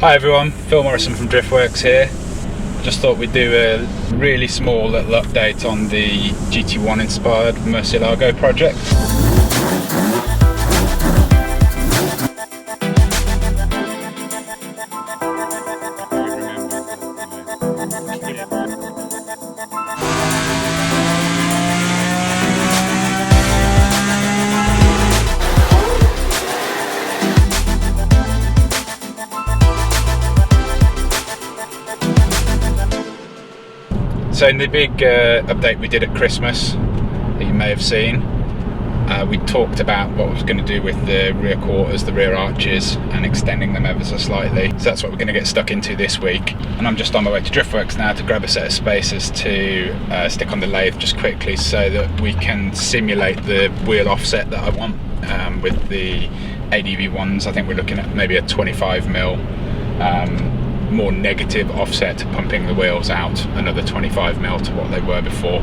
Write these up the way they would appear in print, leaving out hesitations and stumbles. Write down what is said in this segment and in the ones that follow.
Hi everyone, Phil Morrison from Driftworks here. Just thought we'd do a really small little update on the GT1 inspired Murcielago project. So in the big update we did at Christmas that you may have seen, we talked about what we was going to do with the rear quarters, the rear arches, and extending them ever so slightly. So that's what we're going to get stuck into this week. And I'm just on my way to Driftworks now to grab a set of spacers to stick on the lathe just quickly so that we can simulate the wheel offset that I want with the ADV ones. I think we're looking at maybe a 25mm more negative offset, pumping the wheels out another 25mm to what they were before.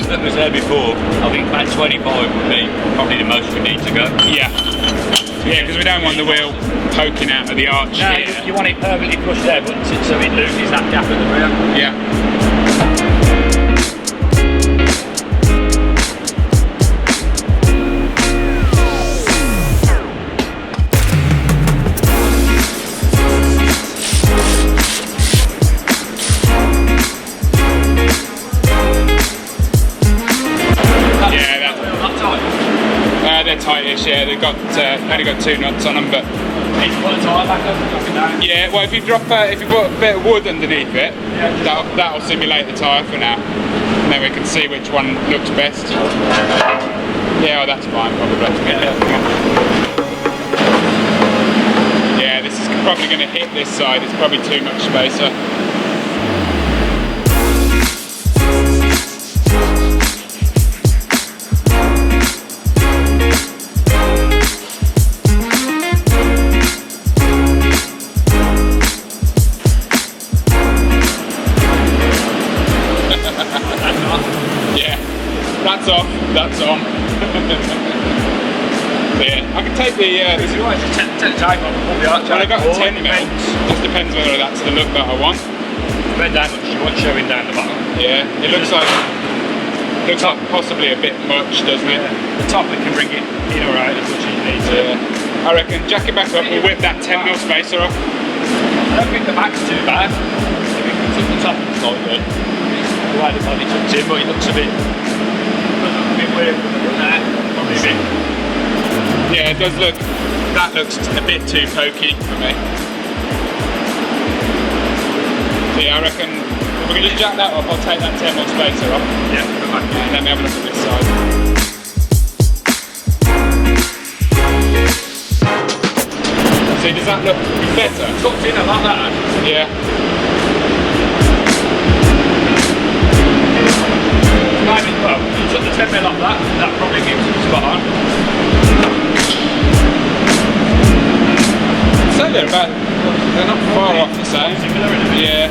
That was there before. I think about 25 would be probably the most we need to go. Yeah, because we don't want the wheel poking out of the arch here. You want it permanently pushed there, but so it loses that gap at the rear. Yeah. They're tightish, yeah. They've got only got 2 nuts on them, but need to put the tyre back up and drop it down. Yeah, well, if you put a bit of wood underneath it, that'll simulate the tyre for now, and then we can see which one looks best. Yeah, well, that's fine, probably. Yeah, this is probably going to hit this side. It's probably too much spacer. That's on. So yeah, I can take the. If you want to take the type off, pull the arch out. Well, I got a 10mm. Just depends whether that's the look that I want. Depends how much you want showing down the bottom. Yeah, it looks like possibly a bit much, doesn't it? The top we can bring it in alright as much as you need to. Yeah. I reckon jack it back up. We'll whip that 10mm spacer off. I don't think the back's too bad. If it comes up the top slightly, the way the body tucks in, but it looks a bit. Weird there, probably a bit. Yeah, it does look. That looks a bit too pokey for me. So yeah, I reckon we're going to jack that up. I'll take that 10mm spacer off. Yeah, come back. And let me have a look at this side. See, does that look better? Tucked in, I like that. Yeah. Well, you took the 10mm off that probably gives it spot on. So they're not far off the same. Similar in a bit. Yeah.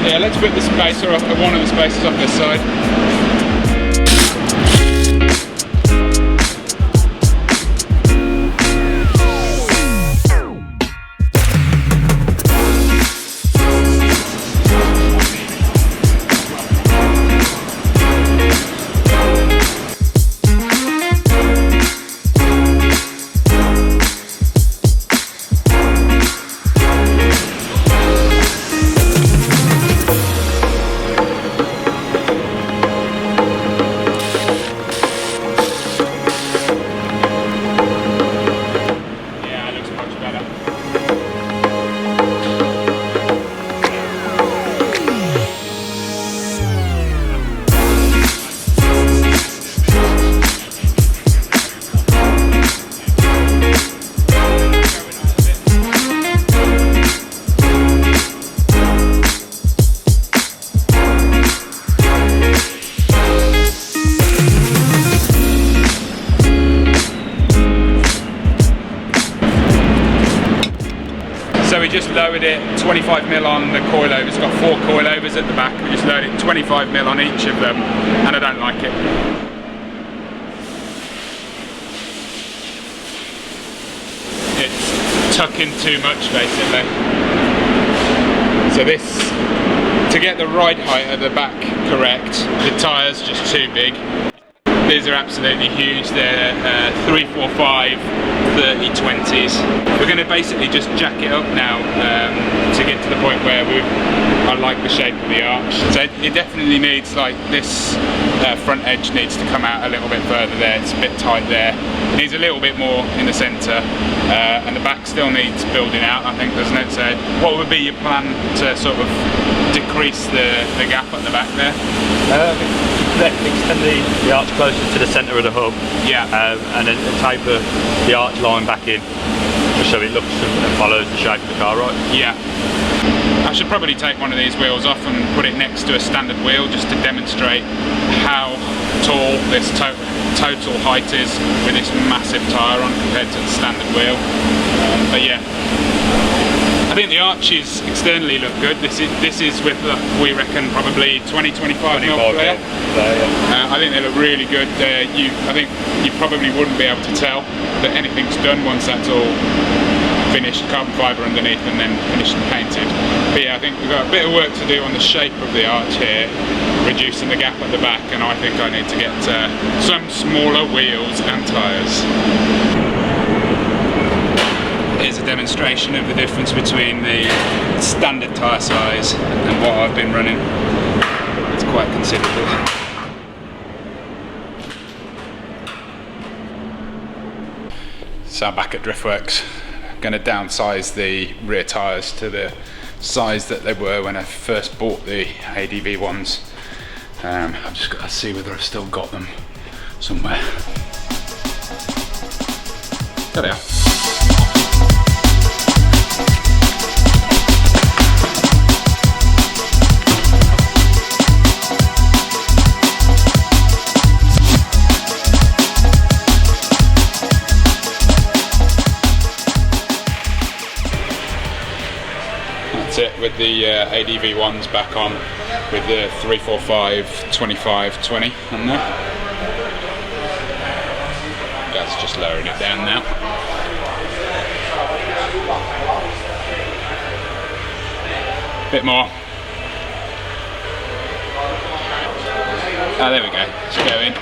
Yeah, let's whip the spacer off, one of the spacers off this side. just lowered it 25mm on the coilovers. It's got 4 coilovers at the back. We just lowered it 25mm on each of them, and I don't like it. It's tucking too much basically. So this, to get the ride height at the back correct, the tyres just too big. These are absolutely huge. They're 345 30/20s. We're going to basically just jack it up now to get to the point where I like the shape of the arch. So it definitely needs, like, this front edge needs to come out a little bit further there. It's a bit tight there. It needs a little bit more in the centre, and the back still needs building out, I think, doesn't it? So what would be your plan to sort of decrease the gap at the back there? Extend the arch closer to the centre of the hub. Yeah. And then taper the arch line back in, just so it looks and follows the shape of the car, right? Yeah. I should probably take one of these wheels off and put it next to a standard wheel just to demonstrate how tall this total height is with this massive tyre on compared to the standard wheel. But yeah, I think the arches externally look good. This is with, we reckon, probably 20-25 mil clear. I think they look really good. I think you probably wouldn't be able to tell that anything's done once that's all finished, carbon fibre underneath and then finished and painted. But yeah, I think we've got a bit of work to do on the shape of the arch here, reducing the gap at the back, and I think I need to get some smaller wheels and tyres. Here's a demonstration of the difference between the standard tyre size and what I've been running. It's quite considerable. So I'm back at Driftworks. I'm going to downsize the rear tyres to the size that they were when I first bought the ADV ones. I've just got to see whether I've still got them somewhere. There they are. With the ADV ones back on, with the 345 25/20 on there. Gaz just lowering it down now. Bit more. Oh, there we go. Let's go in.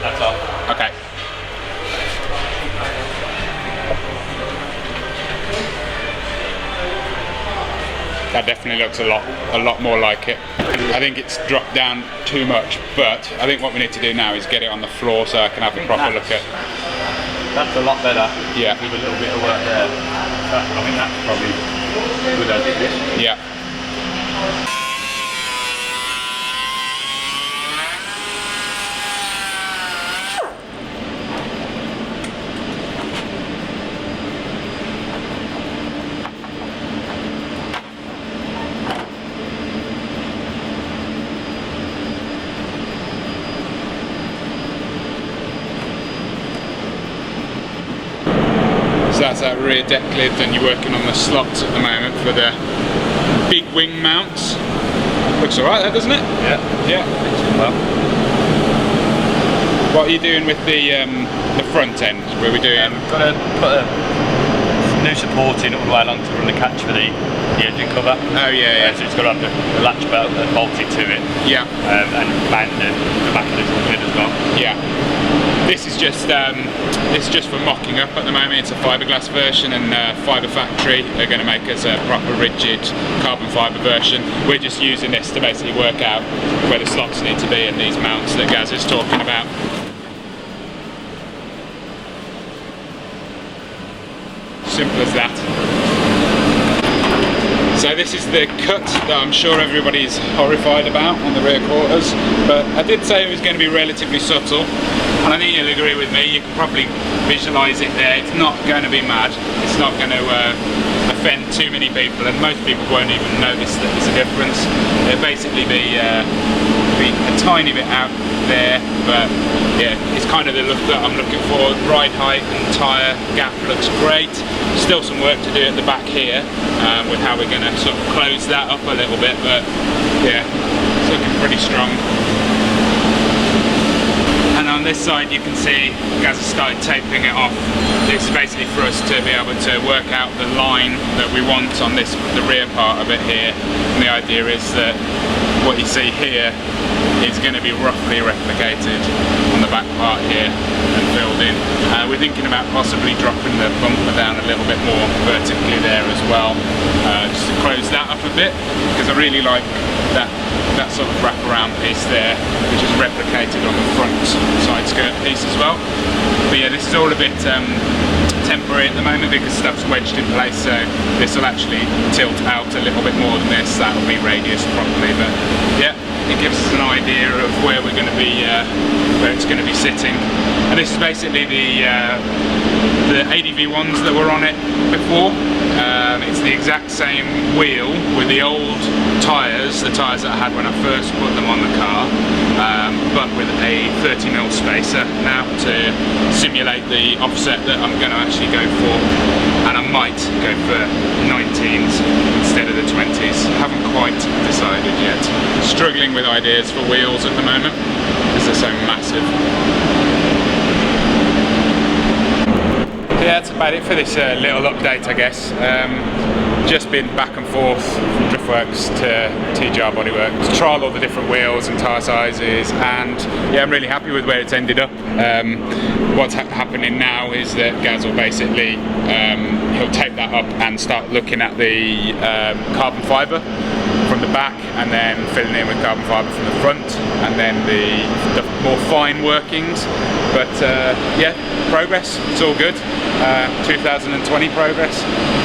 That's off. Okay. That definitely looks a lot more like it. I think it's dropped down too much, but I think what we need to do now is get it on the floor so I can have a proper look at. That's a lot better. Yeah. With a little bit of work there. I think that's probably good as it is. Yeah. So that's that rear deck lid, and you're working on the slots at the moment for the big wing mounts. Looks alright there, doesn't it? Yeah. Yeah. Well. What are you doing with the front end? What are we doing? We've got to put a new support in all the way along to run the catch for the engine cover. Oh yeah, yeah. So it's got to have the latch belt bolted to it. Yeah. And mount the back of the lid as well. Yeah. This is just for mocking up at the moment. It's a fiberglass version, and Fibre Factory are going to make us a proper rigid carbon fibre version. We're just using this to basically work out where the slots need to be in these mounts that Gaz is talking about. Simple as that. So this is the cut that I'm sure everybody's horrified about on the rear quarters, but I did say it was going to be relatively subtle, and I think you'll agree with me. You can probably visualise it there. It's not going to be mad. It's not going to offend too many people, and most people won't even notice that there's a difference. It'll basically be a tiny bit out there, but yeah, it's kind of the look that I'm looking for. Ride height and tyre gap looks great. Still some work to do at the back here with how we're going to sort of close that up a little bit, but yeah, it's looking pretty strong. And on this side you can see Gaz has started taping it off. This is basically for us to be able to work out the line that we want on this, the rear part of it here. And the idea is that what you see here is going to be roughly replicated on the back part here and filled in. We're thinking about possibly dropping the bumper down a little bit more vertically there as well, just to close that up a bit, because I really like that sort of wraparound piece there, which is replicated on the front side skirt piece as well. But yeah, this is all a bit temporary at the moment because stuff's wedged in place, so this will actually tilt out a little bit more than this. That will be radiused properly, but yeah, it gives us an idea of where we're going to be, where it's going to be sitting. And this is basically the ADV1s that were on it before. It's the exact same wheel with the old tyres, the tyres that I had when I first put them on the car, but with a 30mm spacer now to simulate the offset that I'm going to actually go for. And I might go for 19s instead of the 20s. I haven't quite decided yet. Struggling with ideas for wheels at the moment because they're so massive. Yeah, that's about it for this little update, I guess. Just been back and forth from Driftworks to TJR Bodyworks to trial all the different wheels and tyre sizes, and yeah, I'm really happy with where it's ended up. What's happening now is that Gaz will basically he'll tape that up and start looking at the carbon fibre from the back, and then filling in with carbon fibre from the front, and then the more fine workings. But yeah, progress, it's all good. 2020 progress.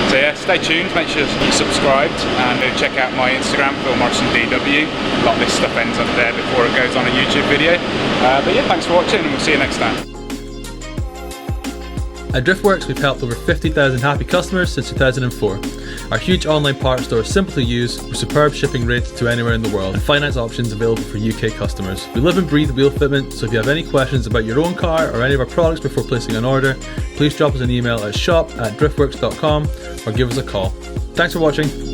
So yeah, stay tuned, make sure you're subscribed, and check out my Instagram, Phil Morrison DW. A lot of this stuff ends up there before it goes on a YouTube video. But yeah, thanks for watching, and we'll see you next time. At Driftworks, we've helped over 50,000 happy customers since 2004. Our huge online parts store is simple to use, with superb shipping rates to anywhere in the world, and finance options available for UK customers. We live and breathe wheel fitment, so if you have any questions about your own car or any of our products before placing an order, please drop us an email at shop@driftworks.com or give us a call. Thanks for watching.